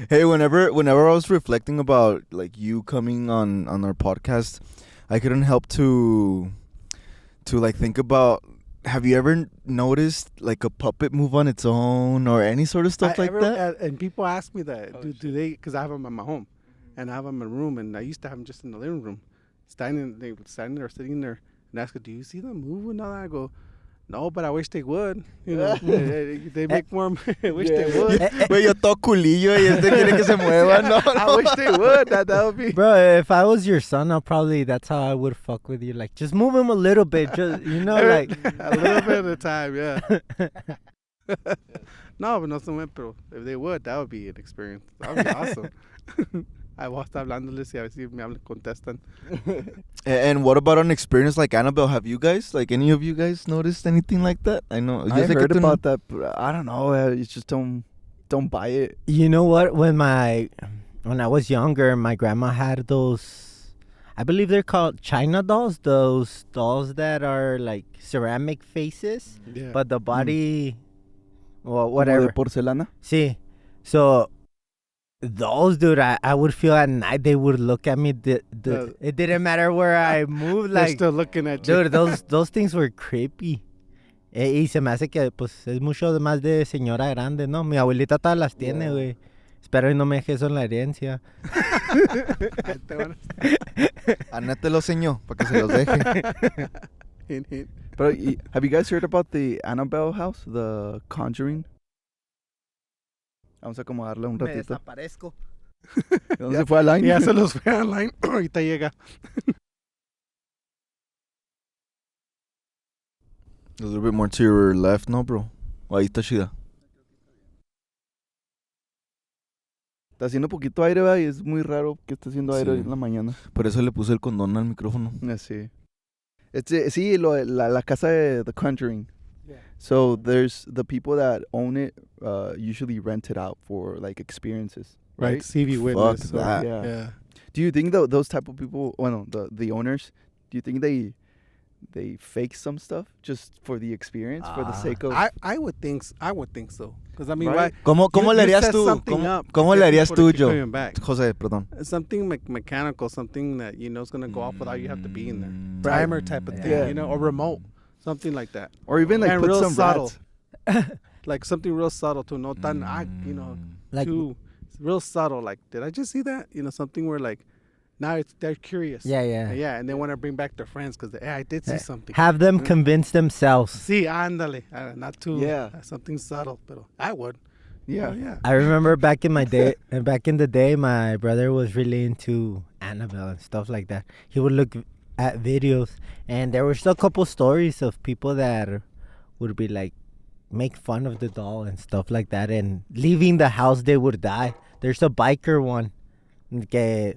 Hey, whenever I was reflecting about like you coming on our podcast, I couldn't help to like think about. Have you ever noticed like a puppet move on its own or any sort of stuff like that? And people ask me that, do they? Because I have them at my home, and I have them in a room, and I used to have them just in the living room, standing there, sitting there, and ask, do you see them move and all that? I go, no, but I wish they would. You know, they make more. I wish they would. Güey, yo todo culillo y este quiere que se mueva. No, I wish they would. That would be. Bro, if I was your son, that's how I would fuck with you. Like, just move him a little bit. Just, like. A little bit at a time, yeah. No, but no se mueve, pero if they would, that would be an experience. That would be awesome. I voy a estar hablándoles y a ver si me contestan. And what about an experience like Annabelle? Have you guys, like any of you guys, noticed anything like that? I know I heard about that, but I don't know. You just don't buy it. You know what? When I was younger, my grandma had those. I believe they're called China dolls. Those dolls that are like ceramic faces, but the body, well, whatever. Como de porcelana. Sí. So. Those, dude, I would feel at night they would look at me. It didn't matter where I moved. They're Like, still looking at you. dude, those things were creepy. Y se me hace que, pues, es mucho más de señora grande, ¿no? Mi abuelita todas las tiene, güey. Espero y no me deje eso en la herencia. Ana te lo enseñó para que se los deje. But have you guys heard about the Annabelle house, the Conjuring? Vamos a acomodarle un Me ratito. desaparezco. ¿Dónde se fue a line? Ya se los fue online. Ahorita llega. A little bit more to your left, no, bro. Ahí está chida. Está haciendo poquito aire, ¿verdad? Y es muy raro que esté haciendo aire en la mañana. Por eso le puse el condón al micrófono. Sí. Sí, la casa de The Conjuring. Yeah. So there's the people that own it usually rent it out for like experiences, right? Like CV Witness. Fuck that. Yeah. Do you think those type of people, the owners, do you think they fake some stuff just for the experience, for the sake of? I would think so. Because I mean, Right? ¿Cómo le harías set tú? something up ¿Cómo to le get harías people tú, to keep Joe? coming back. José, perdón. Something mechanical, something that you know is gonna go off without you have to be in there. Mm. Primer type of thing, Yeah. you know, or remote, something like that. Or even like And put real some subtle. rats. Like something real subtle to no tan, Like, too real subtle. Like, did I just see that? You know, something where like now they're curious. yeah. And they want to bring back their friends because I did see something. Have them convince themselves. Sí, ándale. Not too. Yeah. Something subtle, but I would. Yeah. Oh, yeah. I remember back in the day, my brother was really into Annabelle and stuff like that. He would look at videos, and there were still a couple stories of people that would be like, make fun of the doll and stuff like that, and leaving the house they would die. There's a biker one que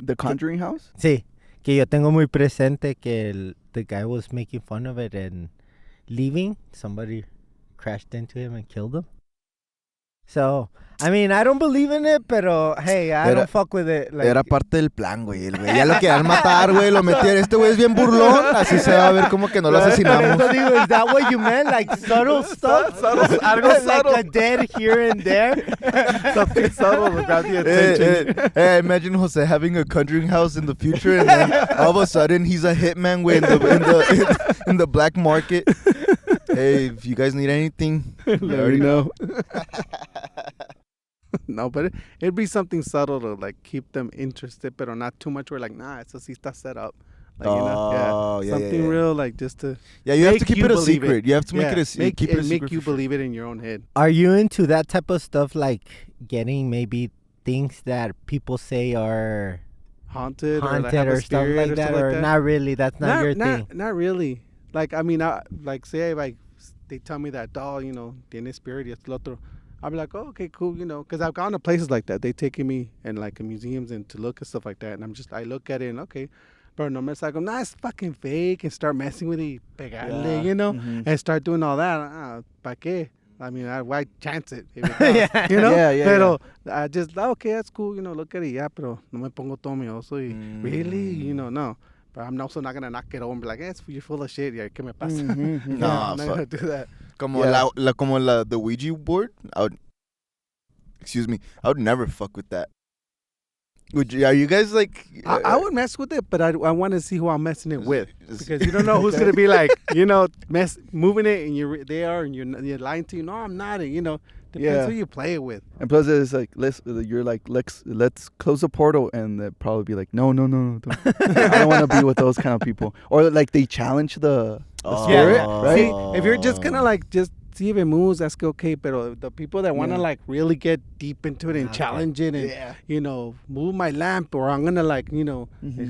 The Conjuring house? sí, que yo tengo muy presente que the guy was making fun of it and leaving, somebody crashed into him and killed him. So, I mean, I don't believe in it, pero hey, I don't fuck with it. Like, Era parte del plan, güey. El güey ya lo querían matar, güey. Lo metieron. Este güey es bien burlón. Así se va a ver como que no lo asesinamos. So digo, is that what you meant? Like subtle stuff? Algo subtle. Like a dead here and there? Something subtle to grab the attention. Hey, imagine Jose having a Conjuring house in the future, and then all of a sudden he's a hitman, güey, in the black market. Hey, if you guys need anything, you already know. No, but it'd be something subtle to like keep them interested, but not too much. We're like, nah, eso sí está set up. Like, yeah, something real, like just to. Yeah, you have to make keep you it a believe secret. it. You have to make Yeah, it a keep it a secret. make you for sure. believe it in your own head. Are you into that type of stuff, like getting maybe things that people say are Haunted or, like, have or a stuff spirit like or that, stuff or like that? not really? That's not your thing. Not really. Like, I mean, like say like they tell me that doll, you know, tiene spirit y esto lo otro. I'm like, oh, okay, cool, you know, because I've gone to places like that. They taking me and like museums and to look at stuff like that, and I look at it and okay, but no me salgo, nah, it's fucking fake, and start messing with it, pegarle, you know, and start doing all that. ¿Pa qué? I mean, why chance it? If it does, Yeah. You know? Yeah. Pero I just, okay, that's cool, you know, look at it, yeah, pero no me pongo todo miedoso y really, you know, no. But I'm also not going to knock it over and be like, you're full of shit, yeah, ¿qué me pasa? No, I'm not fuck. going to do that. Como Yeah. the Ouija board. excuse me, I would never fuck with that. Would you? Are you guys like? I would mess with it, but I want to see who I'm messing it with, because you don't know who's gonna be like, moving it, and you're lying to you. No, I'm not. Depends Yeah. who you play it with. And plus, it's like let's close the portal, and they'll probably be like, no, don't. I don't want to be with those kind of people. Or like they challenge the spirit, right? See, if you're just gonna like just see if it moves, that's okay. But the people that want to like really get deep into it and challenge it, and move my lamp, or I'm gonna like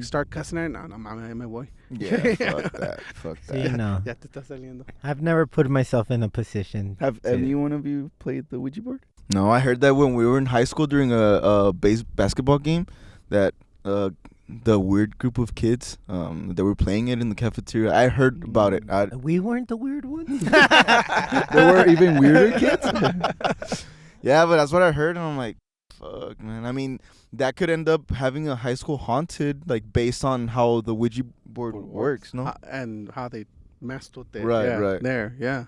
start cussing at it. No, my boy. Yeah, fuck that. Fuck that. See, no. Ya te está saliendo. I've never put myself in a position. Have any one of you played the Ouija board? No, I heard that when we were in high school during a basketball game, that the weird group of kids that were playing it in the cafeteria. I heard about it. We weren't the weird ones. There were even weirder kids. Yeah, but that's what I heard, and I'm like, fuck, man. I mean, that could end up having a high school haunted, like based on how the Ouija board works, no? And how they messed with it. Right, yeah, right. There, yeah.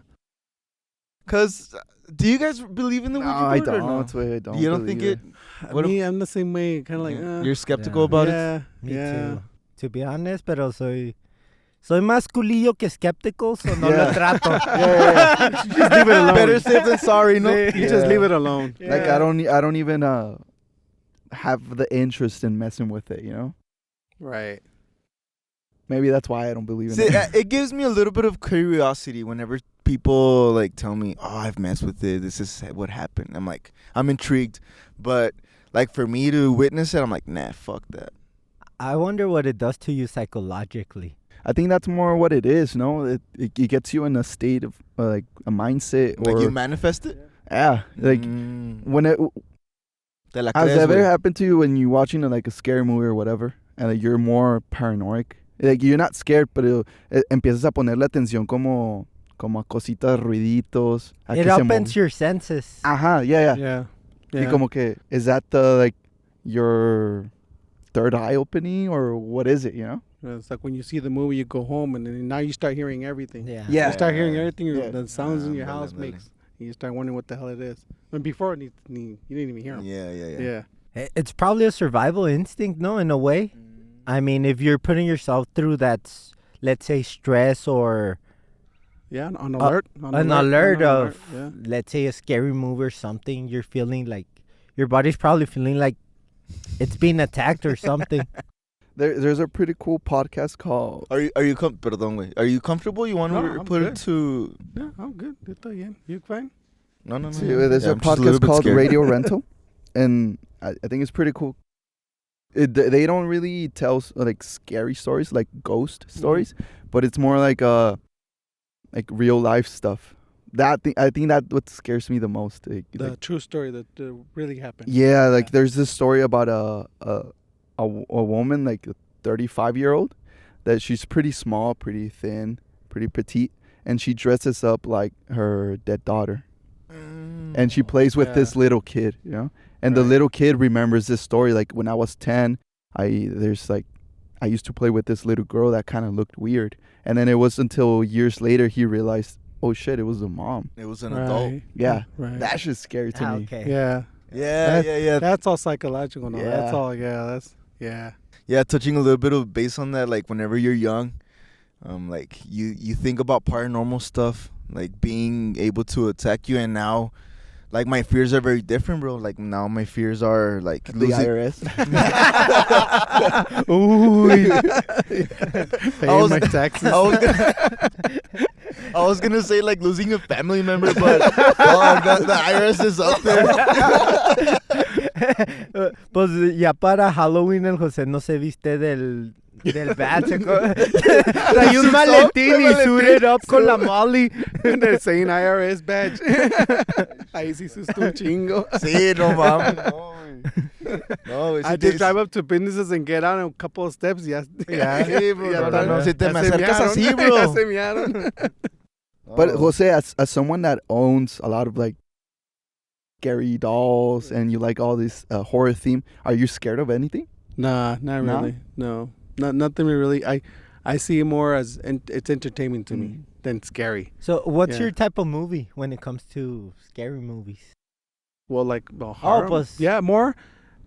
Cause do you guys believe in the Ouija I board or no? don't. I don't. You don't think believe it? What I'm the same way, kind of like. You're skeptical about it? yeah, Me yeah. too. To be honest, pero soy más culillo que skeptical, so no lo Yeah. trato. Yeah. Just leave it alone. Better safe than sorry, no? You just leave it alone. Like I don't even have the interest in messing with it. Right. Maybe that's why I don't believe in See, it. it gives me a little bit of curiosity whenever people like tell me, "Oh, I've messed with it. This is what happened." I'm like, I'm intrigued, but like for me to witness it, I'm like, nah, fuck that. I wonder what it does to you psychologically. I think that's more what it is. No, it gets you in a state of like a mindset, or Like you manifest it. yeah, like when it Te la has crees, ever güey. happened to you when you're watching like a scary movie or whatever, and like, you're more paranoid. Like you're not scared, pero empiezas a ponerle atención como a cositas, ruiditos. A It que se opens movi- your senses. Ajá, yeah. Yeah. Y como que, is that your third eye opening, or what is it? It's like when you see the movie, you go home, and then now you start hearing everything. Yeah. Yeah. You start hearing everything Yeah. the sounds in your Ándale, house ándale. makes. And you start wondering what the hell it is. And before, you didn't even hear them. Yeah. Yeah. It's probably a survival instinct, no, in a way. I mean, if you're putting yourself through that, let's say, stress or Yeah, on alert. an alert of, Yeah. let's say, a scary movie or something, you're feeling like, your body's probably feeling like it's being attacked or something. There's a pretty cool podcast called. Are you perdón, güey. Are you comfortable? You want No, to I'm put good. it to? Yeah, I'm good. Estoy bien. You fine? No. See, there's Yeah, a I'm just little podcast bit called scared. Radio Rental, and I think it's pretty cool. They don't really tell like scary stories, like ghost stories, but it's more like real life stuff. I think that what scares me the most. The true story that really happened. Yeah, like there's this story about a woman, like a 35-year-old, that she's pretty small, pretty thin, pretty petite, and she dresses up like her dead daughter, and she plays with this little kid, and the Right. little kid remembers this story. Like when I was 10, I used to play with this little girl that kind of looked weird, and then it was until years later he realized, oh shit, it was a mom. It was an adult. Right. Yeah, Right. that shit's scary to me. Okay. Yeah. Yeah. That's all psychological. No, that's Yeah. all. Yeah. Yeah. Yeah, touching a little bit of base on that, like whenever you're young, like you think about paranormal stuff, like being able to attack you, and now, like my fears are very different, bro. Like now my fears are like The losing. IRS. Ooh. I was- my taxes. I was gonna say like losing a family member, but the IRS is up there. Pues ya para Halloween el José no se viste del bat. Trae un maletín y suited up con la Molly. The same IRS badge. Ahí sí susto un chingo. Sí, no mames. No, güey. I si just te- drive up to businesses and get out a couple of steps. Ya, Sí, bro, ya no, está- no, si te ya me se acercas mearon. así, Ya bro. se mearon. But Oh. Jose, as someone that owns a lot of like scary dolls and you like all this horror theme, are you scared of anything? Nah, not No? really. No, nothing really. I see it more as it's entertainment to me than scary. So what's Yeah. your type of movie when it comes to scary movies? Well, like the horror. pues. Yeah, more.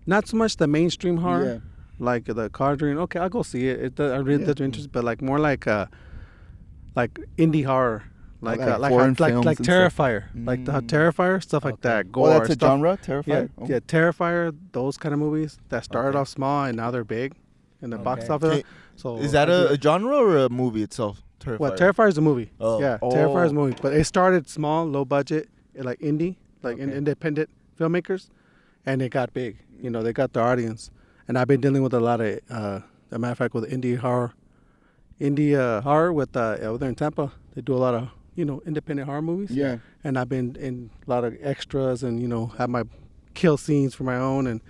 Not so much the mainstream horror. Yeah. Like the Conjuring. Okay, I'll go see it. I really Yeah. does interest, but like more like indie horror. Like Like foreign films like and stuff. Terrifier, like the Mm. Terrifier stuff like Okay. that. Gore Oh, that's a stuff. genre, Yeah, Terrifier. Oh. yeah, Terrifier. Those kind of movies that started Okay. off small and now they're big in the box Okay. office. Okay. So Is that I do- a genre or a movie itself? Terrifier. Well, Terrifier is a movie. Oh. Yeah, Oh. Terrifier is a movie, but it started small, low budget, like indie, like Okay. independent filmmakers, and it got big. You know, they got their audience, and I've been dealing with a lot of, as a matter of fact, with indie horror with over there in Tampa. They do a lot of independent horror movies. Yeah. And I've been in a lot of extras and have my kill scenes for my own, and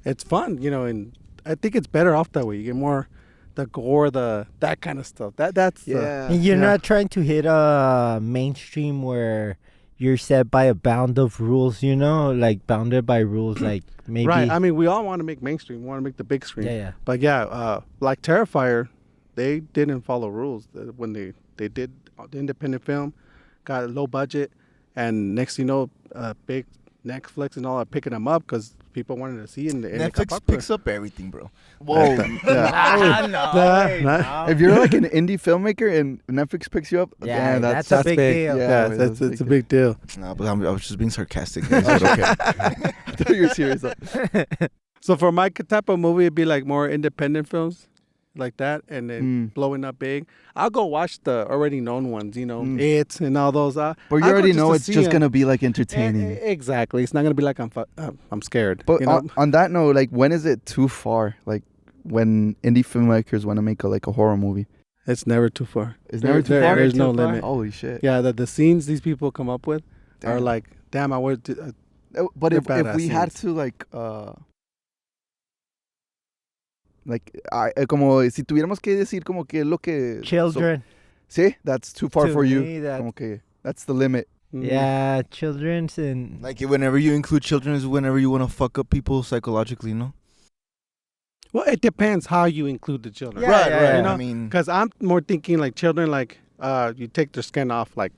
it's fun. And I think it's better off that way. You get more the gore, that kind of stuff. That's Yeah. And you're Yeah. not trying to hit a mainstream where you're set by a bound of rules, like bounded by rules, like maybe. right. I mean, we all want to make mainstream. We want to make the big screen. Yeah. But yeah, like Terrifier, they didn't follow rules when they did the independent film, got a low budget, and next thing you know, big Netflix and all are picking them up because people wanted to see it. And it got Netflix popular. picks up everything, bro. Whoa. Yeah. No, If you're like an indie filmmaker and Netflix picks you up, Yeah, damn, that's a big deal. Yeah, wait, it's a big deal. Nah, but I was just being sarcastic. Guys, but okay. I thought you were serious. So for my type of movie, it'd be like more independent films like that, and then blowing up big. I'll go watch the already known ones, It and all those. But you I'll go already just know to it's see just 'em. gonna be like entertaining. Exactly. It's not gonna be like I'm scared. But on that note, like, when is it too far? Like, when indie filmmakers want to make a horror movie, It's never too far. it's never too far. There's no Too far? limit. Holy shit! Yeah, the scenes these people come up with are Damn. like, damn, I would. But they're if badass we had scenes. to como si tuviéramos que decir como que lo que Children. sí, that's too far To for you. me, that- Como que that's the limit. Yeah, children's and Like whenever you include children is whenever you want to fuck up people psychologically, no? Well, it depends how you include the children. Yeah, yeah, yeah. You know, I mean, because I'm more thinking like children, like you take their skin off, like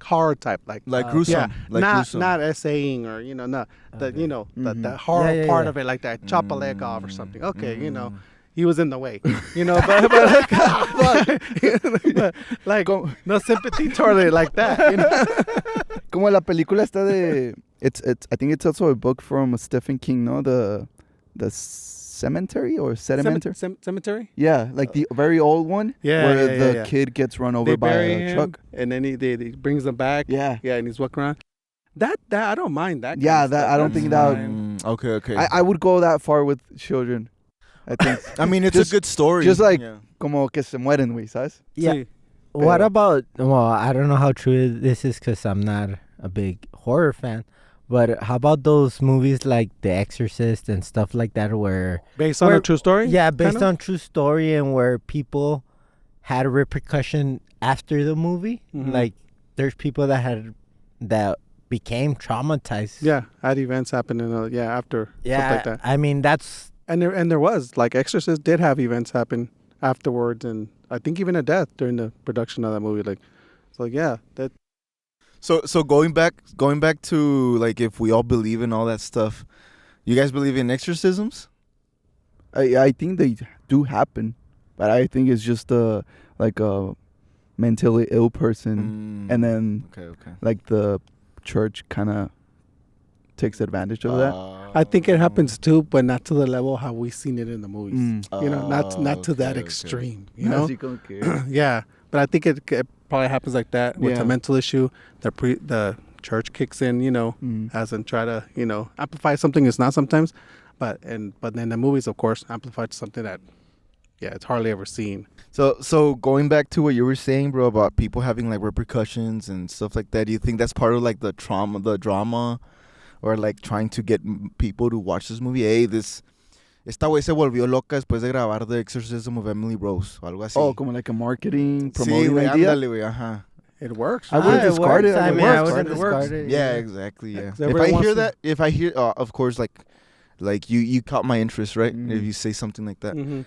horror type, like gruesome, yeah, like not gruesome. not essaying or not the Okay. Mhm. the horror Yeah, yeah, part yeah. of it, like that chop a leg off or something. Okay, Mm. he was in the way, but but like no sympathy toward it like that. Como la película está de it's I think it's also a book from Stephen King, no? The cemetery or sedimentary? Cemetery. Yeah, like the very old one Yeah, where yeah, the yeah. kid gets run over They by bury a him, truck. and then he brings them back. Yeah. Yeah, and he's walking around. That I don't mind that. Yeah, kind of that- stuff. I don't That's think that would- fine. Okay. I would go that far with children. I think I mean, it's just- a good story. just like- Yeah. como que se mueren, güey, ¿sabes? yeah. Sí. What Pero- about? Well, I don't know how true this is because I'm not a big horror fan. But how about those movies like The Exorcist and stuff like that, where Based on Where- a true story? yeah, based kinda? on true story and where people had a repercussion after the movie? Mhm. Like, there's people that became traumatized. Yeah, had events happening. After yeah. stuff like that. I mean, that's And there was like Exorcist did have events happen afterwards, and I think even a death during the production of that movie. Like, so yeah, that So going back to like if we all believe in all that stuff, you guys believe in exorcisms? I think they do happen, but I think it's just like a mentally ill person, and then okay. like the church kind of takes advantage of that. I think it happens too, but not to the level how we've seen it in the movies. Mm. Not to that okay. extreme. You know, Así como que- yeah. But I think it probably happens like that with Yeah. a mental issue. The church kicks in, Mm. as in try to amplify something it's not sometimes, but then the movies of course amplify something that it's hardly ever seen. So going back to what you were saying, bro, about people having like repercussions and stuff like that, do you think that's part of like the drama, or like trying to get people to watch this movie? Hey, esta güey se volvió loca después de grabar The Exorcism of Emily Rose o algo así. Oh, como like a marketing sí, promoting güey, idea. ándale, güey, ajá. It works. I wouldn't it discard works. it. I It mean, I works. wouldn't It works. discard it. Yeah, exactly. Yeah. Because If everyone I wants hear to- that, of course, like you caught my interest, right? Mm. If you say something like that. Mhm.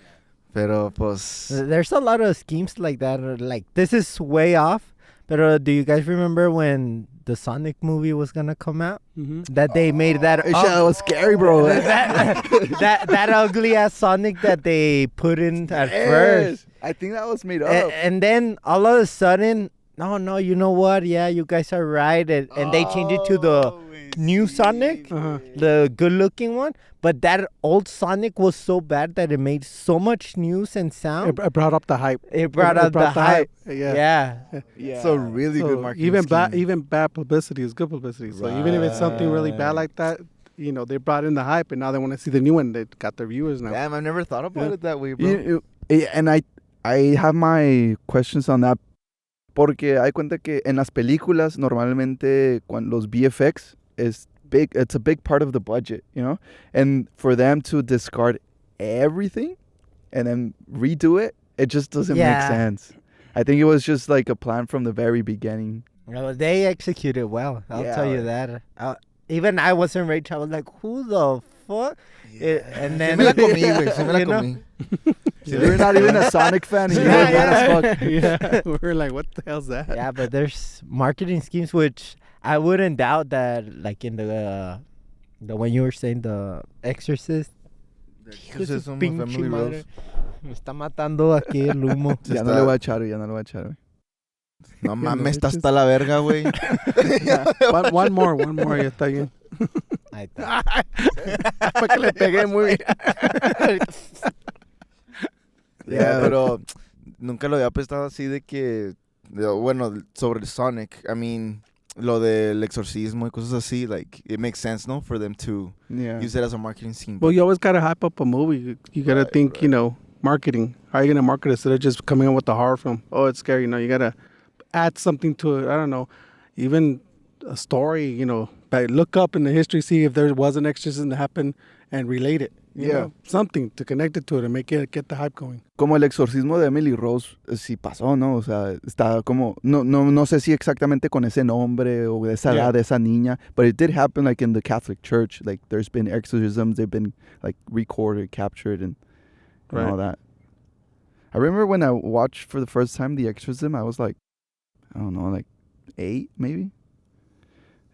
Pero pues There's a lot of schemes like that. Like, this is way off, Pero do you guys remember when the Sonic movie was gonna come out? Mm-hmm. That they made that. That was scary, bro. that ugly ass Sonic that they put in at first. I think that was made up. And then all of a sudden, no, you know what? Yeah, you guys are right. And they changed it to the new Sonic, the good-looking one. But that old Sonic was so bad that it made so much news and sound. It brought up the hype. It brought up the hype. Yeah. It's a really good marketing Even bad publicity is good publicity. So even if it's something really bad like that, you know, they brought in the hype, and now they want to see the new one. They got their viewers now. Damn, I've never thought about it that way, bro. And I have my questions on that. Porque hay cuenta que en las películas normalmente cuando los VFX is big, it's a big part of the budget, you know? And for them to discard everything and then redo it, it just doesn't make sense. I think it was just like a plan from the very beginning. Well, they executed well. I'll tell you that. Even I wasn't rich. I was like, who the fuck? And then Se me la comí, güey. Se me la comí. We're not even a Sonic fan. You're mad as fuck. Yeah. We're like, what the hell's that? Yeah, but there's marketing schemes which I wouldn't doubt that, like in the one you were saying, the Exorcist. Exorcism of Pinche Emily madre. Rose. Me está matando aquí el humo. Ya no le voy a echar, güey. No mames, está hasta la verga, güey. One more, ya está bien. Ahí está. Fue que le pegué muy bien. Pero nunca lo había prestado así de que, bueno, sobre el Sonic. I mean, lo del exorcismo y cosas así, like, it makes sense, no? For them to use it as a marketing scheme. Well, you always got to hype up a movie. You got to think, you know, marketing. How are you going to market it instead of just coming in with the horror film? Oh, it's scary. No, you got to add something to it. I don't know. Even a story, you know, look up in the history, see if there was an exorcism that happened and relate it. You know, something to connect it to it and make it, get the hype going. Como el exorcismo de Emily Rose, sí pasó, ¿no? O sea, está como, no sé si exactamente con ese nombre o de esa edad de esa niña, but it did happen like in the Catholic Church. Like there's been exorcisms, they've been like recorded, captured, and all that. I remember when I watched for the first time The Exorcism, I was like, I don't know, like 8 maybe.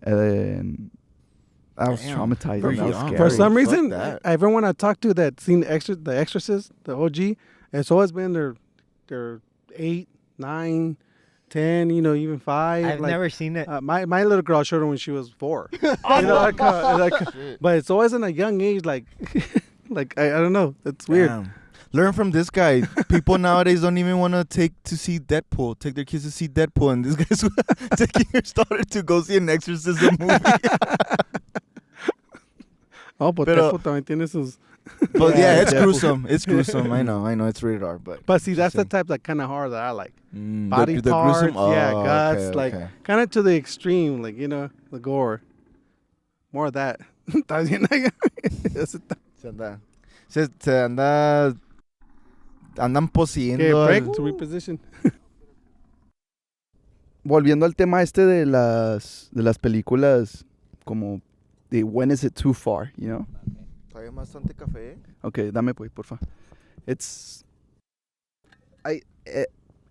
And then I was traumatized. That was scary. For some reason, everyone I talked to that seen the Exorcist, the OG, it's always been their 8, 9, 10, you know, even 5. I've never seen it. My little girl showed her when she was 4. You know, but it's always in a young age, like I don't know. It's weird. Damn. Learn from this guy. People nowadays don't even want to take their kids to see Deadpool, and this guy's taking his daughter to go see an exorcism movie. Oh, but Deadpool también tiene sus... But yeah, it's gruesome. It's gruesome. I know. It's rated R, but see, that's the type like kind of horror that I like. Body the parts, gruesome? Oh, guts, okay, like kind of to the extreme, like, you know, the gore. More of that. Se andan poseyendo. Break to reposition. Volviendo al tema de las películas, como de when is it too far, you know? Trae bastante café. Okay, dame pues, porfa.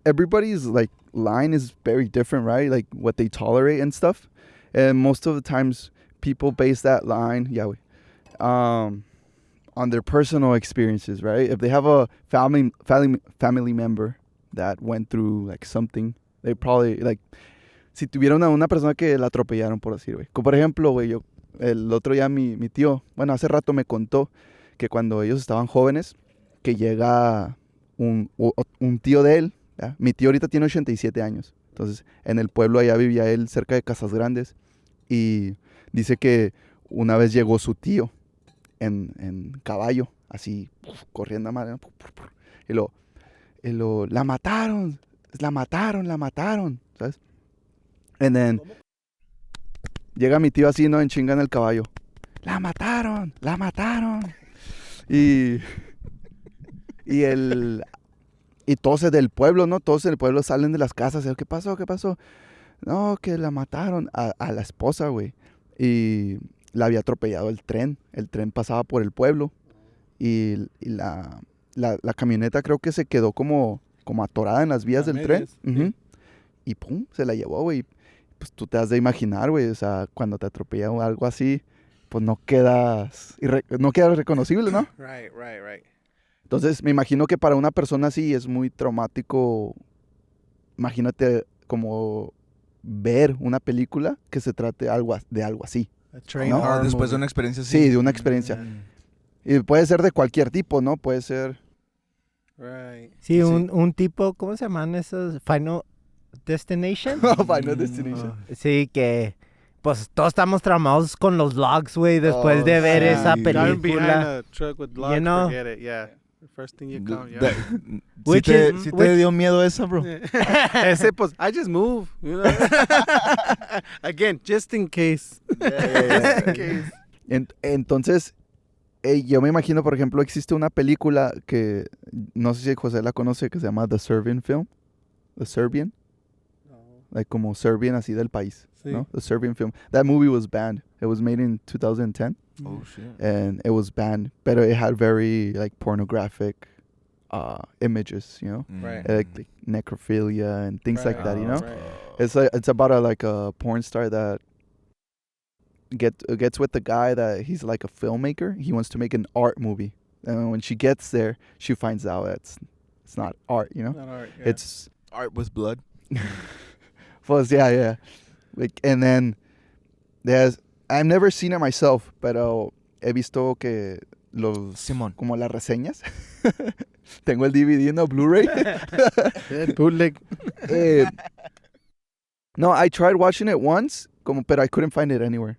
Everybody's like line is very different, right? Like what they tolerate and stuff. And most of the times people base that line, on their personal experiences, right? If they have a family member that went through like something, they probably like, si tuvieron a una persona que la atropellaron, por decir, güey. Como por ejemplo, güey, yo el otro día mi tío, bueno, hace rato me contó que cuando ellos estaban jóvenes, que llega un tío de él, ¿ya? Mi tío ahorita tiene 87 años, entonces en el pueblo allá vivía él cerca de Casas Grandes, y dice que una vez llegó su tío en caballo, así, corriendo a madre, y la mataron, ¿sabes? And then llega mi tío así, ¿no? En chinga en el caballo. La mataron. Y todos del pueblo, ¿no? Todos del pueblo salen de las casas. ¿Qué pasó? No, que la mataron a la esposa, güey. Y la había atropellado el tren. El tren pasaba por el pueblo. Y la camioneta creo que se quedó como atorada en las vías del tren. Sí. y pum, se la llevó, güey. Pues tú te has de imaginar, güey, o sea, cuando te atropella o algo así, pues no quedas reconocible, ¿no? Right. Entonces, me imagino que para una persona así es muy traumático. Imagínate como ver una película que se trate de algo así. A train No, horror después de movie. una experiencia así. Sí, de una experiencia. Y puede ser de cualquier tipo, ¿no? Puede ser... Right. Sí, Sí. un tipo, ¿cómo se llaman esos? Final Destination. Final Destination. Sí, que pues todos estamos traumados con los logs, güey, después Oh, de ver sí. esa Driving behind película. a truck with logs, know? forget it. Yeah. The first thing you count, yeah. ¿Sí Which te, is- sí te which- dio miedo esa, bro? Ese, pues, I just move, you know. Again, just in case. Just in case. Entonces, yo me imagino, por ejemplo, existe una película que no sé si José la conoce, que se llama The Serbian Film. The Serbian. Like como Serbian así del país, Sí. ¿no? The Serbian Film. That movie was banned. It was made in 2010 Oh, shit. and it was banned, but it had very like pornographic images, you know? Right. Like necrophilia and things like that, you know? Right. It's about a porn star that gets with the guy that he's like a filmmaker. He wants to make an art movie, and when she gets there, she finds out it's not art. You know, Not art, yeah. it's Art with blood. pues yeah. Like, and then I've never seen it myself, pero he visto que Simón. como las reseñas. Tengo el DVD en el Blu-ray. Yeah, bootleg. Eh, no, I tried watching it once, but I couldn't find it anywhere.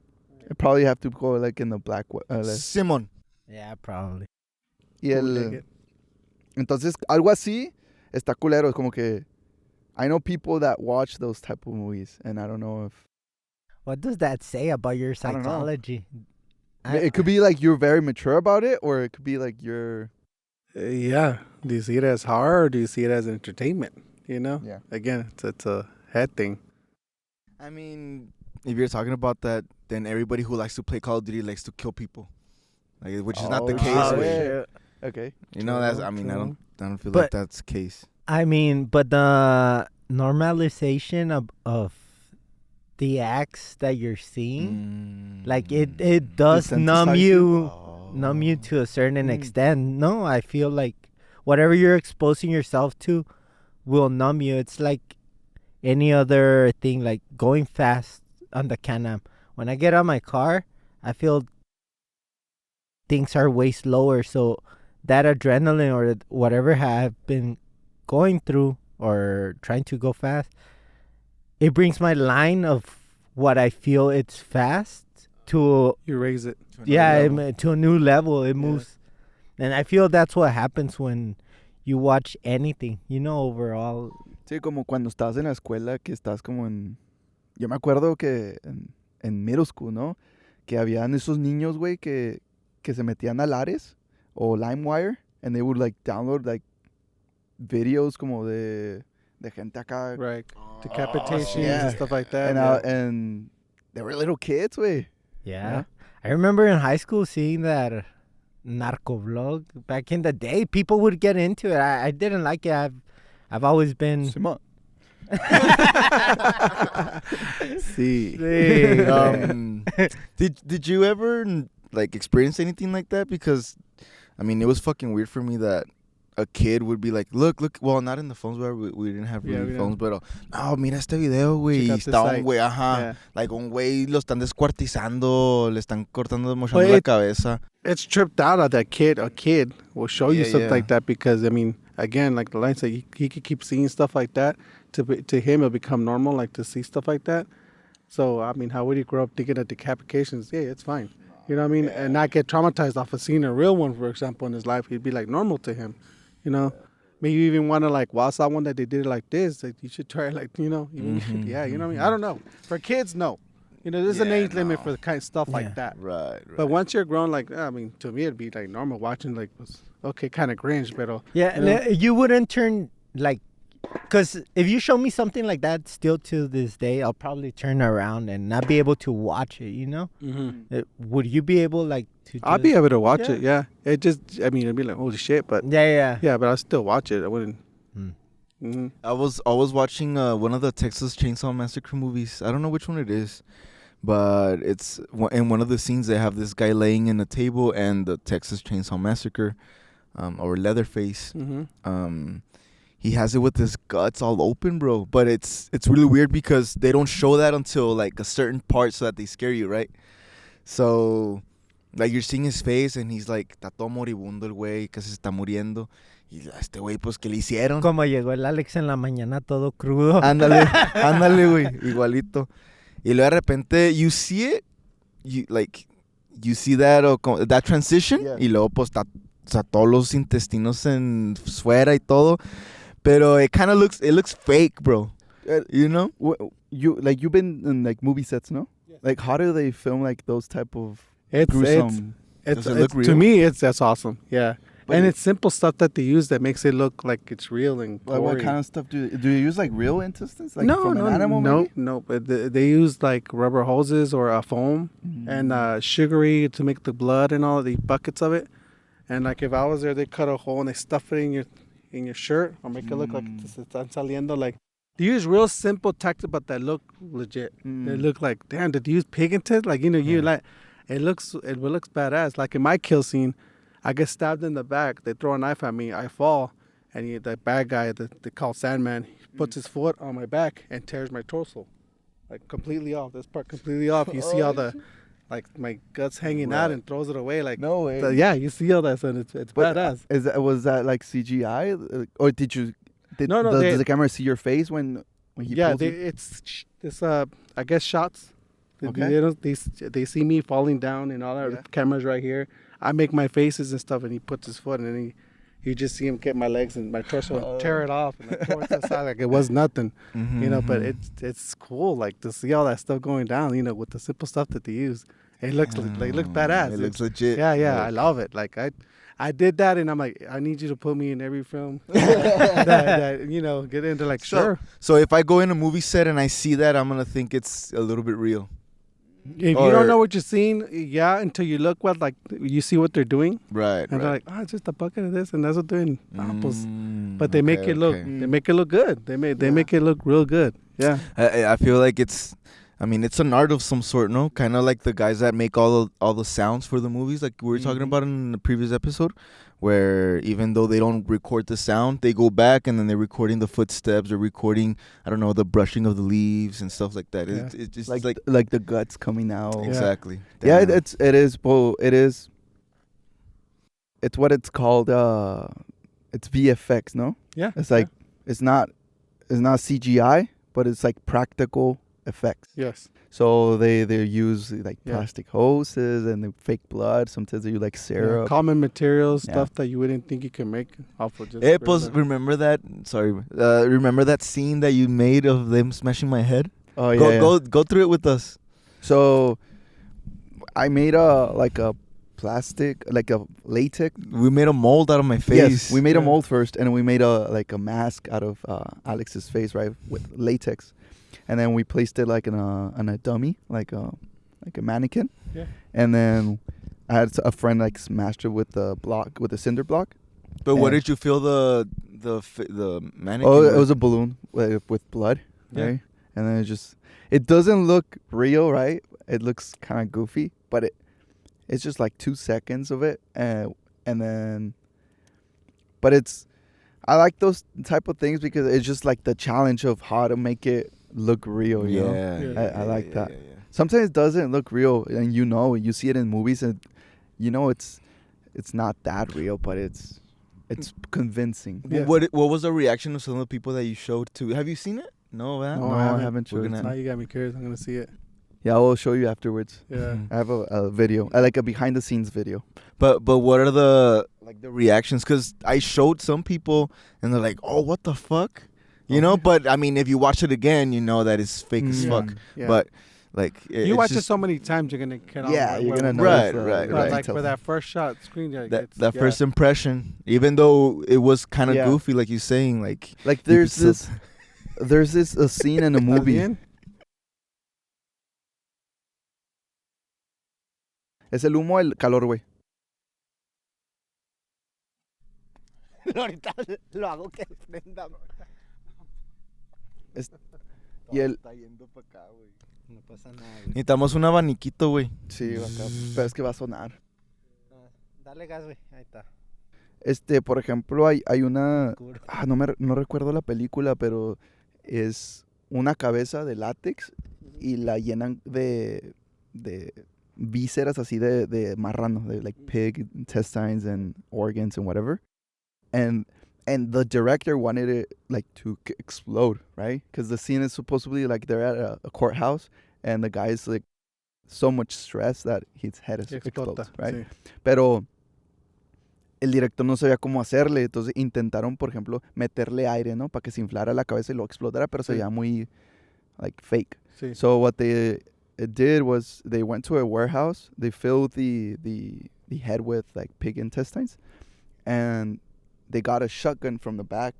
I probably have to go like in the black. Simón. Yeah, probably. Y Bootleg it. entonces algo así está culero. Es como que I know people that watch those type of movies, and I don't know if What does that say about your I don't know. psychology? it could be like you're very mature about it, or it could be like you're Yeah. Do you see it as horror or do you see it as entertainment? You know? Yeah. Again, it's a head thing. I mean, if you're talking about that, then everybody who likes to play Call of Duty likes to kill people, like, which is not the Oh, case. shit. Way. Okay. You know, that's. I mean, I don't feel like But- that's the case. I mean, but the normalization of the acts that you're seeing, like it does numb Desensitize you, Oh. numb you to a certain Mm. extent. No, I feel like whatever you're exposing yourself to will numb you. It's like any other thing, like going fast on the Can-Am. When I get out my car, I feel things are way slower. So that adrenaline or whatever I've been going through or trying to go fast, it brings my line of what I feel it's fast to You raise it. to a new level. It moves, and I feel that's what happens when you watch anything. You know, overall. Sí, como cuando estás en la escuela, que estás como en... Yo me acuerdo que en middle school, ¿no? Que habían esos niños, güey, que se metían a Lares o LimeWire, and they would like download like videos como de gente acá. Right. Decapitations yeah. and stuff like that. And they were little kids, güey. Yeah. I remember in high school seeing that narco vlog back in the day. People would get into it. I didn't like it. I've always been. Simón. See. Did you ever like experience anything like that? Because I mean, it was fucking weird for me that a kid would be like, look, well, not in the phones where we didn't have Yeah, really we phones, but no, mira este video, güey, Check y out this está un site. güey, ajá, Yeah. like un güey lo están descuartizando, le están cortando, mochando Well, la it- cabeza. It's tripped out of that kid. A kid will show you Yeah, something yeah. like that because, I mean, again, like the line said, he could keep seeing stuff like that. To him, it'll become normal, like to see stuff like that. So, I mean, how would he grow up thinking of decapitations? Yeah, it's fine. You know what I mean? And not get traumatized off of seeing a real one, for example, in his life. He'd be like normal to him, you know? Maybe you even want to like, wow, I saw one that they did it like this. Like, you should try it like, you know? Yeah, you know what I mean? I don't know. For kids, no. You know, there's an Yeah, age limit no. for the kind of stuff Yeah. like that. Right. But once you're grown, like, I mean, to me, it'd be like normal watching, like, okay, kind of cringe, but Yeah, you know? you wouldn't turn like, because if you show me something like that, still to this day, I'll probably turn around and not be able to watch it. You know, would you be able like to? I'd be just- able to watch Yeah. it, yeah. It just, I mean, it'd be like, holy shit, but Yeah, yeah. yeah, but I'll still watch it. I wouldn't. Mm-hmm. I was watching one of the Texas Chainsaw Massacre movies. I don't know which one it is, but it's in one of the scenes they have this guy laying in a table and the Texas Chainsaw Massacre, or Leatherface. Mm-hmm. He has it with his guts all open, bro. But it's really weird because they don't show that until like a certain part so that they scare you, right? So like you're seeing his face and he's like, está todo moribundo el güey, que se está muriendo. Y este güey, pues, ¿qué le hicieron? Como llegó el Alex en la mañana todo crudo. Ándale, ándale, güey, igualito. Y luego de repente, you see it, you see that, that transition, Yeah. y luego pues está todos los intestinos en fuera y todo. Pero it kind of looks fake, bro. You know? You've been in like movie sets, no? Yes. Like how do they film like those type of It's gruesome? Does it look to real? me, that's awesome. Yeah. But and it- it's simple stuff that they use that makes it look like it's real and Like what gory. kind of stuff do you use? Like real intestines, like no, from no, an animal? no, maybe? no. But they use like rubber hoses or a foam and sugary to make the blood and all the buckets of it. And like if I was there, they cut a hole and they stuff it in your shirt or make it look like it's están saliendo. Like they use real simple tactics, but that look legit. They look like, damn, did you use pig intestines? Like you like it looks badass. Like in my kill scene, I get stabbed in the back. They throw a knife at me. I fall, and the bad guy that they call Sandman, he puts his foot on my back and tears my torso, like completely off. This part completely off. You see all the, like my guts hanging out, and throws it away. Like No way. yeah, you see all that, and it's But badass. was that like CGI, or did you? No, Does the camera see your face when he Yeah, pulls you? it's this I guess shots. Okay. They don't they see me falling down and all that. Yeah. The camera's right here. I make my faces and stuff, and he puts his foot, and then you just see him get my legs and my torso and tear it off and throw it to the side like it was nothing, you know. But it's cool, like to see all that stuff going down, you know, with the simple stuff that they use. It looks they look badass. It looks legit. Yeah, I love it. Like I did that, and I'm like, I need you to put me in every film that you know get into. Like, sure. So if I go in a movie set and I see that, I'm gonna think it's a little bit real. If you Or- don't know what you're seeing, yeah, until you look like you see what they're doing, Right. and they're like, oh, it's just a bucket of this, and that's what they're doing. But they okay, make it look, okay. they make it look good. They make it look real good. Yeah. I feel like it's an art of some sort, no? Kind of like the guys that make all the sounds for the movies, like we were talking about in the previous episode, where even though they don't record the sound, they go back and then they're recording the footsteps, or recording, I don't know, the brushing of the leaves and stuff like that. Yeah. It's just like the guts coming out. exactly. Yeah, Damn. it is. It's what it's called. It's VFX, no? Yeah. It's like it's not CGI, but it's like practical effects. Yes. So they use like Yeah. plastic hoses and they fake blood. Sometimes they use like Yeah, syrup. common materials, Yeah. stuff that you wouldn't think you can make off of just. Hey, regular- pues, remember that? Sorry, remember that scene that you made of them smashing my head? Oh yeah. Go through it with us. So I made a plastic, like a latex. We made a mold out of my face. Yes, we made a Yeah. mold first, and we made a mask out of Alex's face, right, with latex, and then we placed it like in a dummy, like a mannequin. Yeah. And then I had a friend like smashed it with a cinder block. But what Yeah. did you feel the mannequin? Oh, it with? was a balloon with blood, Yeah. right? And then it doesn't look real, right? It looks kind of goofy, but it's just like 2 seconds of it, and then, but I like those type of things because it's just like the challenge of how to make it look real. You know? Yeah, I like that. yeah. Sometimes it doesn't look real, and you see it in movies, and it's not that real, but it's convincing. Yeah. What was the reaction of some of the people that you showed to? Have you seen it? No, man. No, No, I I haven't. haven't We're showed it. gonna- Now you got me curious. I'm gonna see it. Yeah, I will show you afterwards. Yeah. Mhm. I have a video, like a behind the scenes video. But what are the reactions? Because I showed some people and they're like, "Oh, what the fuck," you know. But I mean, if you watch it again, you know that it's fake as Yeah. fuck. Yeah. But like, you watch it so many times, you're gonna get on. Yeah, where- you're where- gonna Right, notice, right, But right. like details. for that first shot screen, like that it's, yeah. first impression, even though it was kind of Yeah. goofy, like you're saying, like Like you could there's this a scene in a ¿Estás movie. bien? Es el humo del calor, güey. Ahorita lo hago que prenda. Y el, No pasa nada, güey. Necesitamos un abaniquito, güey. sí, acá, pero es que va a sonar. Dale gas, güey. Ahí está. Por ejemplo, hay una, Cubro. no recuerdo la película, pero es una cabeza de látex y la llenan de vísceras así de marrano, de like pig intestines and organs and whatever. And the director wanted it like to explode, right? Because the scene is supposedly like they're at a courthouse and the guy's like so much stress that his head is explodes, right? Sí. Pero el director no sabía cómo hacerle, entonces intentaron, por ejemplo, meterle aire, ¿no? Para que se inflara la cabeza y lo explotara, pero se Sí. veía muy like fake. Sí. So what they did was they went to a warehouse, they filled the head with like pig intestines, and they got a shotgun from the back,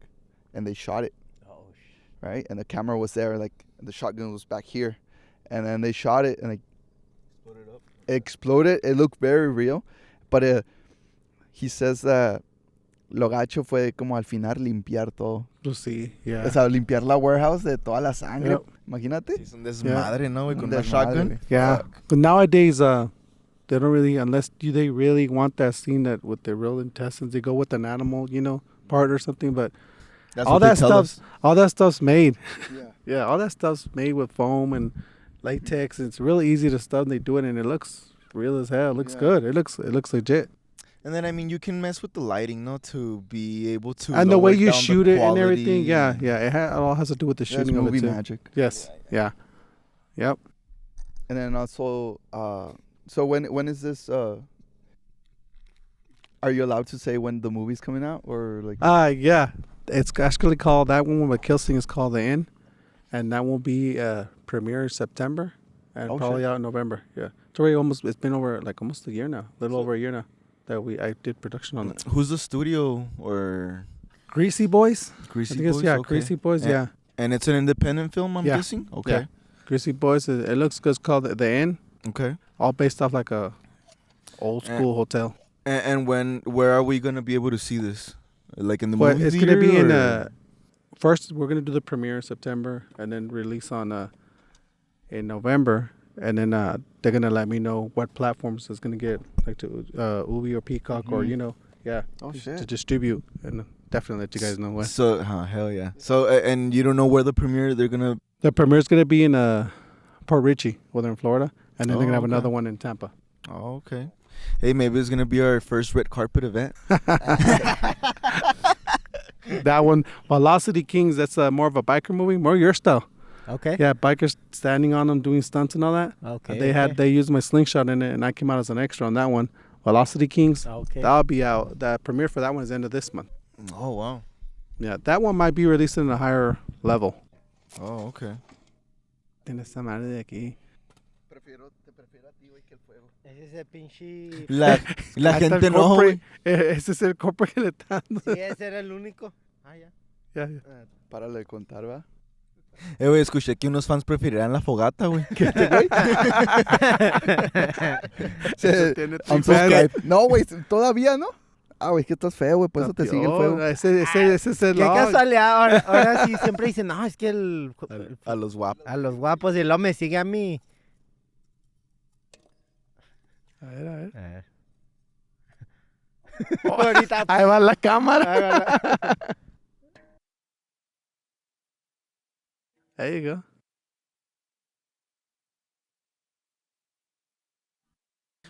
and they shot it, Oh, right? And the camera was there, like the shotgun was back here, and then they shot it, and it exploded. It looked very real, but he says that lo gacho fue como al final limpiar todo. Pues sí, yeah. O sea, limpiar la warehouse de toda la sangre. Yep. Imagínate. Sí, es un desmadre, ¿no, güey? Con Un una desmadre, shotgun. güey. Yeah. But nowadays, they don't really, unless they really want that scene that with the real intestines, they go with an animal, part or something. But That's all what they that tell us. all that stuff's made. Yeah. Yeah, all that stuff's made with foam and latex. It's really easy to stuff. And they do it, and it looks real as hell. It looks Yeah. good. It looks legit. And then, I mean, you can mess with the lighting, no? To be able to And the way lower you down the shoot it and quality. everything. Yeah. It all has to do with the That's shooting of movie it too. magic. Yes. Yeah. Yep. And then also, so when is this? Are you allowed to say when the movie's coming out, or like? Yeah. It's actually called, that one with Kill Sing is called The Inn, and that will be premiere in September and Oh, probably shit. out in November. Yeah. It's been over like almost a year now, a little over a year now that I did production on it. Who's the studio or Greasy Boys. Greasy I think it's, Boys? yeah, Okay. Greasy Boys. And- Yeah. And it's an independent film, I'm Yeah. guessing? Okay. Yeah. Greasy Boys. It looks good. It's called The Inn, Okay. all based off like a old school hotel. And where are we going to be able to see this? Like in the Well, movie it's theater? gonna be in or- first we're gonna do the premiere in September and then release on in November, and then they're gonna let me know what platforms it's gonna get, like to Ubi or Peacock or Mhm. Oh to shit. distribute, and definitely let you guys know when. So, hell yeah. So, and you don't know where the premiere, they're going to... The premiere's gonna be in Port Richey, over in Florida, and then Oh, they're gonna have okay. another one in Tampa. Oh, okay. Hey, maybe it's going to be our first red carpet event. That one, Velocity Kings, that's more of a biker movie, more your style. Okay. Yeah, bikers standing on them doing stunts and all that. Okay. They used my slingshot in it, and I came out as an extra on that one. Velocity Kings. Okay. That'll be out. The premiere for that one is end of this month. Oh, wow. Yeah, that one might be released in a higher level. Oh, okay. Tiene esa madre de aquí. Te prefiero a ti, güey, que el fuego. Ese es el pinche. La Hasta el gente no, corporate- güey. Ese es el corporate que le está dando. Sí, ese era el único. Ah, ya. Ya, ya. Párale de contar, ¿va? Güey, escuché que unos fans preferirán la fogata, güey. Eso tiene tu Unsubscribe. No, güey, todavía, ¿no? Ah, güey, que estás feo, güey, por eso te sigue el Campeón, fuego. Ese es el Qué log. casualidad. Ahora sí siempre dicen, no, es que A los guapos. a los guapos y luego me sigue a mí. A ver, a ver. A ver. Ahorita. Ahí va la cámara. Ahí va la- There you go.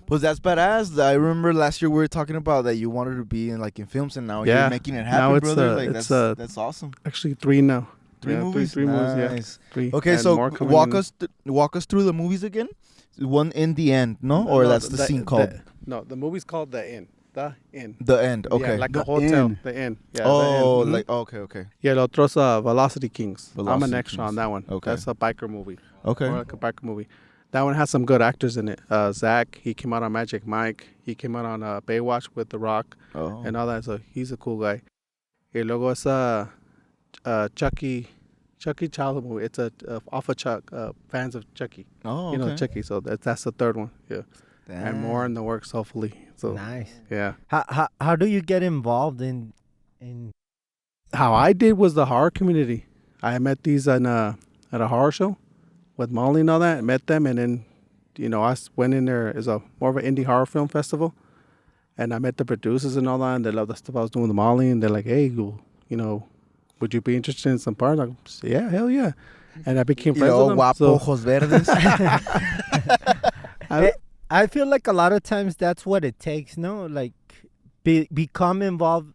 Pues that's badass. I remember last year we were talking about that you wanted to be in films, and now Yeah. you're making it Now happen, it's, brother. it's, That's awesome. Actually, 3 now. Three Yeah, movies. Three movies. Yeah, Nice. 3. Okay, And so more coming walk in. us through the movies again. One in the end, no? Or that's the scene called No, the movie's called The Inn. The Inn. The End. Yeah, Okay. like The a hotel. Inn. The Inn. Yeah, Oh, the Inn. Mhm. okay. Yeah, el otro es Velocity Kings. I'm Velocity an extra Kings. on that one. Okay. That's a biker movie. Okay. More like a biker movie. That one has some good actors in it. Zach, he came out on Magic Mike. He came out on Baywatch with The Rock Oh. and all that. So he's a cool guy. Y luego es Chucky childhood movie. It's off of Chuck. Fans of Chucky. Oh, You know okay. Chucky. So that's the third one. Yeah. And more in the works, hopefully. So Nice. yeah. How do you get involved in How I did was the horror community. I met these at a horror show with Molly and all that. I met them, and then, I went in there as a more of an indie horror film festival, and I met the producers and all that, and they loved the stuff I was doing with Molly, and they're like, hey, would you be interested in some part? I said, yeah, hell yeah. And I became friends with them. Guapo, ojos verdes. I feel like a lot of times that's what it takes, no? Like, become involved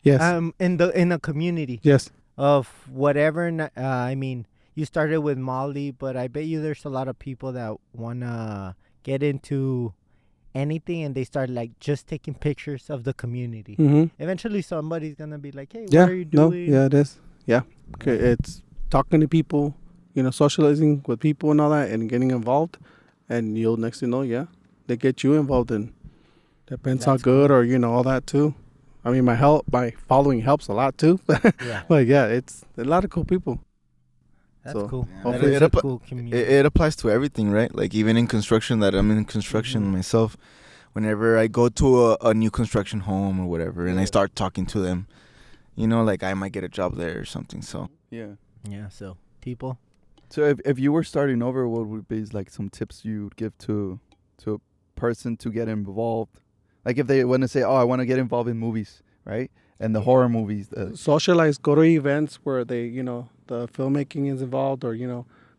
Yes. in a community Yes. of whatever. I mean, you started with Molly, but I bet you there's a lot of people that want to get into anything and they start like just taking pictures of the community. Mm-hmm. Eventually somebody's going to be like, hey, Yeah. what are you doing? No, yeah, it is. Yeah. Okay. It's talking to people, socializing with people and all that, and getting involved. And you'll next thing you know, they get you involved in. Depends how That's good cool. or all that too. I mean, my following helps a lot too. Yeah. But yeah, it's a lot of cool people. That's So, cool. yeah, That it is a appli- cool community. It applies to everything, right? Like even in construction, that I'm in construction Mhm. myself. Whenever I go to a new construction home or whatever, and I Yeah. start talking to them, like I might get a job there or something. So Yeah. Yeah, so people. So if you were starting over, what would be like some tips you'd give to a person to get involved? Like if they want to say, oh, I want to get involved in movies, right? And the horror movies. Socialize, go to events where they, the filmmaking is involved, or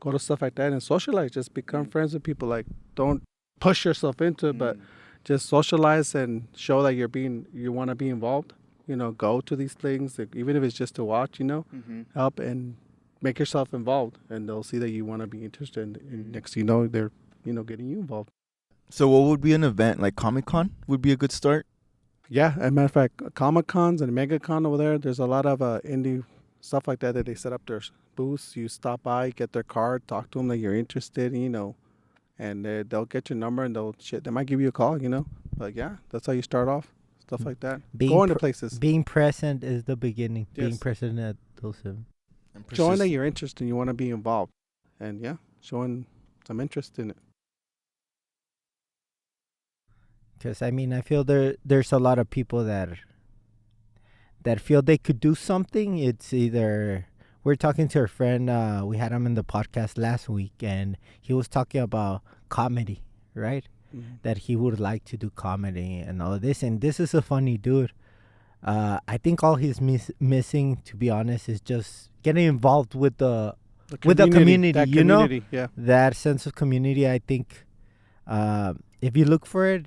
go to stuff like that and socialize. Just become friends with people. Like, don't push yourself into it, but just socialize and show that you want to be involved. Go to these things, like, even if it's just to watch. Help and make yourself involved, and they'll see that you want to be interested. And next thing you know, they're getting you involved. So what would be an event like Comic-Con would be a good start? Yeah, as a matter of fact, Comic Cons and Mega Con over there, there's a lot of indie stuff like that they set up their booths. You stop by, get their card, talk to them that you're interested, and they'll get your number and they might give you a call, But yeah, that's how you start off, stuff like that. Going to places, Being present is the beginning. Yes. Being present at those events. showing that you're interested and you want to be involved, and yeah, showing some interest in it. Because I mean, I feel there's a lot of people that feel they could do something. It's either we're talking to a friend. We had him in the podcast last week, and he was talking about comedy, right? Mm-hmm. That he would like to do comedy and all of this. And this is a funny dude. I think all he's missing, to be honest, is just getting involved with the community. That You know? community, yeah. That sense of community. I think if you look for it,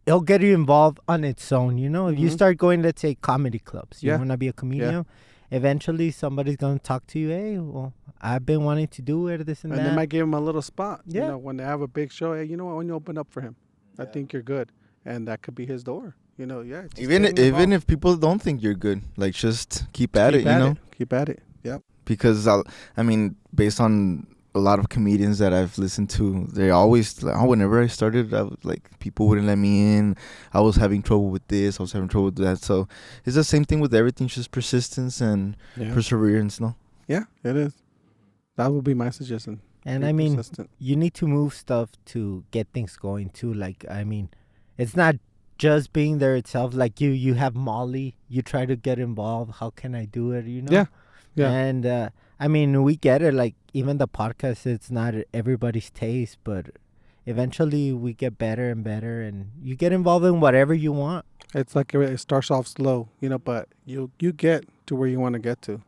it'll get you involved on its own. If you Mhm. start going, let's say, comedy clubs, you Yeah. want to be a comedian, eventually somebody's going to talk to you. Hey, well, I've been wanting to do it, this and And that. they might give him a little spot. Yeah. When they have a big show, hey, you know what? When you open up for him, I think you're good, and that could be his door. Yeah. just Even getting even involved. if people don't think you're good, like just keep at it, Keep at it. Yep. Because I mean, based on a lot of comedians that I've listened to, they always like, whenever I started, I was like, people wouldn't let me in. I was having trouble with this. I was having trouble with that. So it's the same thing with everything, just persistence and Yeah. perseverance. No. Yeah, it is. That would be my suggestion. And Be I mean, persistent. you need to move stuff to get things going too. Like, I mean, it's not just being there itself. Like you have Molly, you try to get involved. How can I do it? Yeah. Yeah. And I mean, we get it. Like even the podcast, it's not everybody's taste, but eventually we get better and better, and you get involved in whatever you want. It's like it starts off slow, but you get to where you want to get to.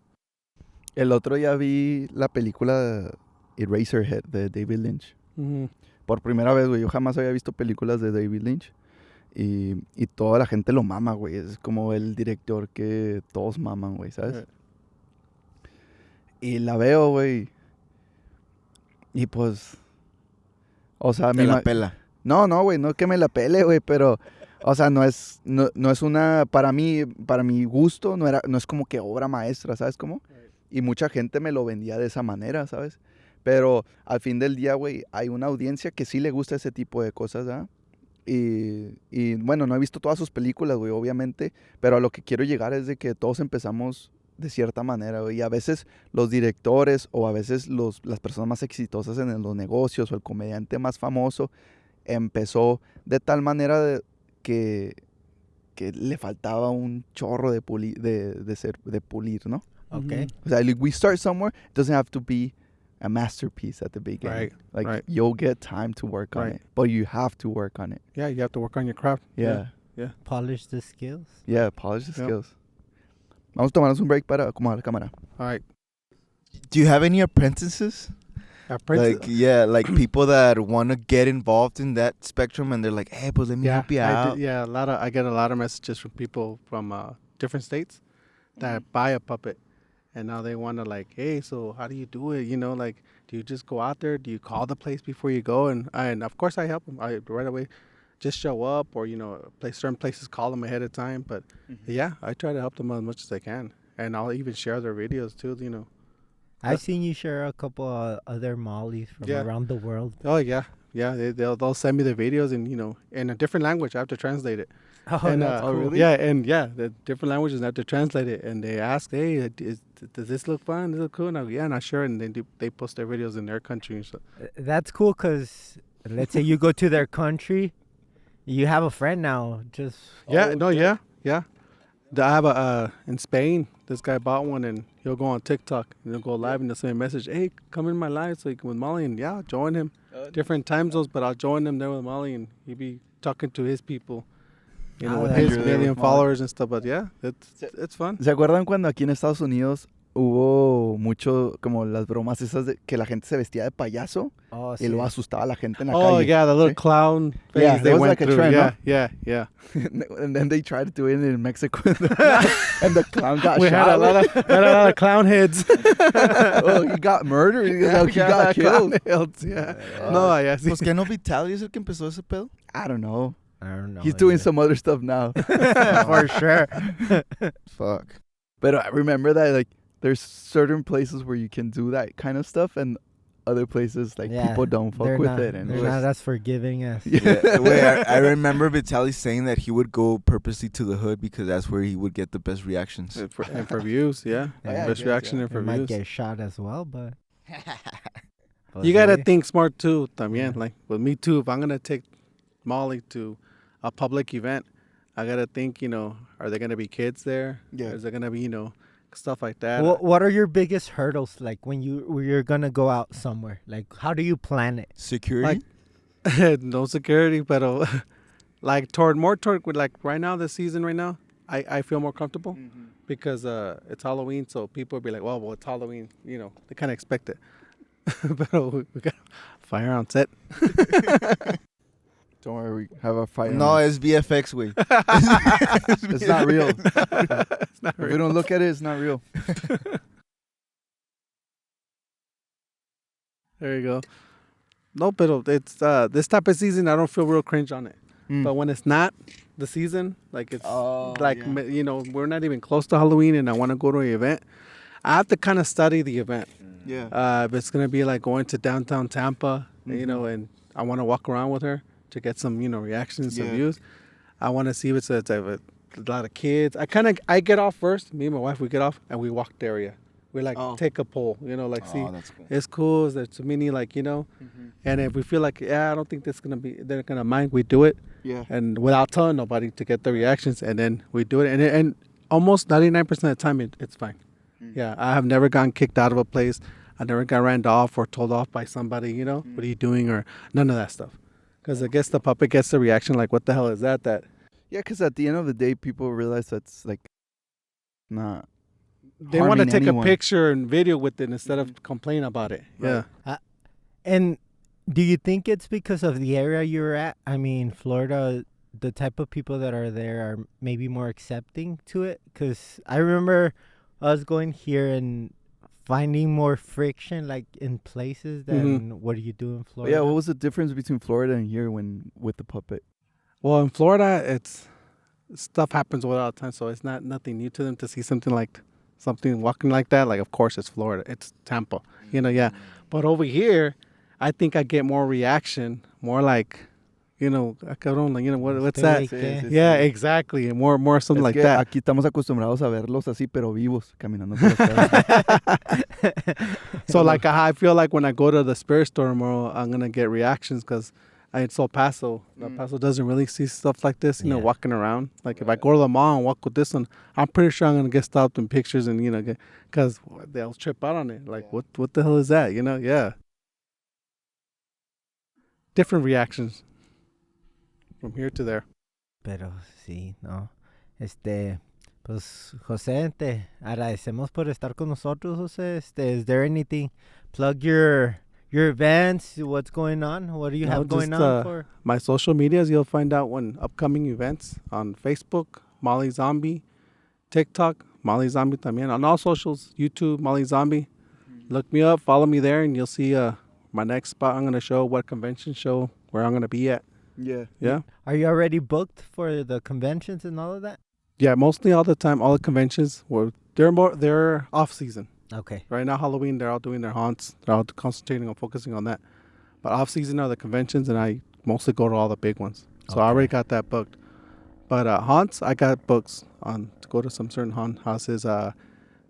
El otro día vi la película Eraserhead de David Lynch. Mm-hmm. Por primera vez, güey. Yo jamás había visto películas de David Lynch. Y toda la gente lo mama, güey. Es como el director que todos maman, güey, ¿sabes? Right. Y la veo, güey. Y pues... O sea, Te la pela. No, güey. No es que me la pele, güey. Pero... O sea, no es una... Para mi gusto, no es como que obra maestra, ¿sabes cómo? Y mucha gente me lo vendía de esa manera, ¿sabes? Pero al fin del día, güey, hay una audiencia que sí le gusta ese tipo de cosas, ¿ah? Y bueno, no he visto todas sus películas, güey, obviamente, pero a lo que quiero llegar es de que todos empezamos de cierta manera, güey, y a veces los directores o a veces las personas más exitosas en los negocios o el comediante más famoso empezó de tal manera que le faltaba un chorro de pulir, ¿no? Okay. Like we start somewhere. It doesn't have to be a masterpiece at the beginning. Right. Like Right. you'll get time to work on Right. it, but you have to work on it. Yeah, you have to work on your craft. Yeah. Polish the skills. Yeah. Polish the Yep. skills. Vamos a tomarnos un break para acomodar la cámara. All right. Do you have any apprentices? Like, yeah, like people that want to get involved in that spectrum and they're like, hey, pues let me help you out. I get a lot of messages from people from different states that buy a puppet, and now they want to like, hey, so how do you do it? You know, like, do you just go out there? Do you call the place before you go? And of course I help them. I right away just show up, or certain places call them ahead of time. But yeah, I try to help them as much as I can, and I'll even share their videos too. I've seen you share a couple of other mollies from around the world. Oh yeah. They'll send me the videos, and in a different language. I have to translate it. Oh, And, that's cool. really? Yeah, and the different languages, and I have to translate it. And they ask, hey, does this look fun? Does it look cool? And I go, yeah, not sure. And then they post their videos in their country and stuff. That's cool because let's say you go to their country, you have a friend now. Just Yeah, yeah. I have in Spain. This guy bought one, and he'll go on TikTok and he'll go live and he'll send a message. Hey, come in my live so you can with Molly, and yeah, I'll join him. Different time zones, but I'll join him there with Molly, and he'll be talking to his people, with that's his cool. million followers and stuff. But yeah, it's fun. ¿Se acuerdan cuando aquí en Estados Unidos hubo mucho como las bromas esas de que la gente se vestía de payaso oh, y luego asustaba a la gente en la Oh calle? yeah, the little ¿Sí? clown phase Yeah, they that was went like a through. trend, yeah, no? yeah. And then they tried to do it in Mexico, and the clown got We had shot. a lot of clown heads. Oh, he got murdered. He got killed. Yeah. No, yeah. Sí. Pues que no Vitaly es el que empezó ese pedo. I don't know. I don't know. He's doing some other stuff now. for sure. Fuck. But I remember that like there's certain places where you can do that kind of stuff, and other places like people don't fuck with it. And they're not as forgiving as. Yeah, wait, I remember Vitaly saying that he would go purposely to the hood because that's where he would get the best reactions. And for views, yeah. Yeah, Best reaction and He for might views. get shot as well, but. You gotta Jose, think smart too, también. Like with me too, if I'm gonna take Molly to a public event, I gotta think, are there gonna be kids there? Yeah. Is there gonna be, stuff like that? What are your biggest hurdles like when you're gonna go out somewhere? Like, how do you plan it? Security? No security, but like toward with like right now, this season right now, I feel more comfortable because it's Halloween, so people will be like, well, it's Halloween, they kind of expect it. But we got fire on set. Don't worry, we have a fire. No, it's VFX, way. It's not real. It's not If we real. don't look at it, it's not real. There you go. No, but it's this type of season, I don't feel real cringe on it. But when it's not the season, like it's we're not even close to Halloween, and I want to go to an event, I have to kind of study the event. Yeah. If it's gonna be like going to downtown Tampa, and I want to walk around with her to get some, reactions, some views. I want to see if it's a lot of kids. I get off first. Me and my wife, we get off and we walk the area. We take a poll, see That's cool. it's cool. Is there too many, and if we feel like, I don't think they're gonna mind, we do it. Yeah. And without telling nobody to get the reactions, and then we do it, and almost 99% of the time it's fine. Yeah, I have never gotten kicked out of a place. I never got ran off or told off by somebody. What are you doing, or none of that stuff. Because I guess the puppet gets the reaction like, what the hell is that? Yeah, because at the end of the day, people realize that's like not. They want to harming take anyone. a picture and video with it instead of complain about it. Right. Yeah. And do you think it's because of the area you're at? I mean, Florida, the type of people that are there are maybe more accepting to it? Because I remember us going here and finding more friction, like in places than what do you do in But Florida? yeah, what was the difference between Florida and here with the puppet? Well, in Florida, it's stuff happens all the time, so it's nothing new to them to see something walking like that. Like, of course, it's Florida, it's Tampa, yeah. But over here, I think I get more reaction, more like, cabrón, what's that? Sí, sí, Yeah, exactly, and more something Es like que that. aquí estamos acostumbrados a verlos así, pero vivos, caminando por las calles. So like I feel like when I go to the spirit store tomorrow, I'm gonna get reactions because It's El Paso. El Paso doesn't really see stuff like this, you know, Yeah. walking around. Like if I go to the mall and walk with this one, I'm pretty sure I'm gonna get stopped in pictures and because they'll trip out on it. Like what the hell is that? You know? Yeah. Different reactions from here to there. Pero sí, no. Pues José, te agradecemos por estar con nosotros, José. Is there anything? Plug your events. What's going on? What do you No, have going just, on for? My social medias, you'll find out when upcoming events on Facebook, Molly Zombie, TikTok, Molly Zombie también. On all socials, YouTube, Molly Zombie. Look me up, follow me there, and you'll see my next spot I'm going to show, what convention show, where I'm going to be at. Yeah. Yeah. Are you already booked for the conventions and all of that? Yeah, mostly all the time, all the conventions, they're off season. Okay. Right now, Halloween, they're all doing their haunts. They're all concentrating on focusing on that. But off season are the conventions, and I mostly go to all the big ones. So I already got that booked. But haunts, I got books on to go to some certain haunt houses.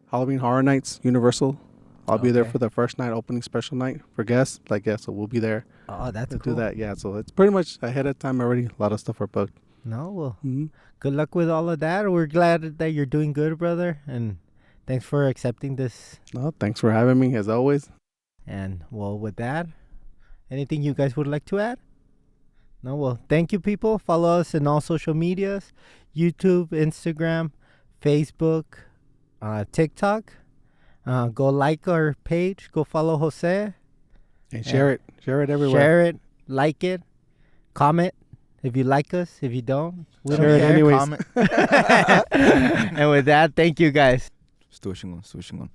Halloween Horror Nights, Universal. I'll be there Okay. for the first night, opening special night for guests. So we'll be there Oh, that's to cool. do that. Yeah, so it's pretty much ahead of time already. A lot of stuff are booked. No, well, Mm-hmm. good luck with all of that. We're glad that you're doing good, brother. And thanks for accepting this. No, thanks for having me, as always. And, well, with that, anything you guys would like to add? No, well, thank you, people. Follow us in all social medias, YouTube, Instagram, Facebook, TikTok. Go like our page. Go follow Jose. And share it. Share it everywhere. Share it. Like it. Comment if you like us. If you don't, we Share don't it care. anyways. Comment. And with that, thank you, guys. Estuvo chingón, estuvo chingón.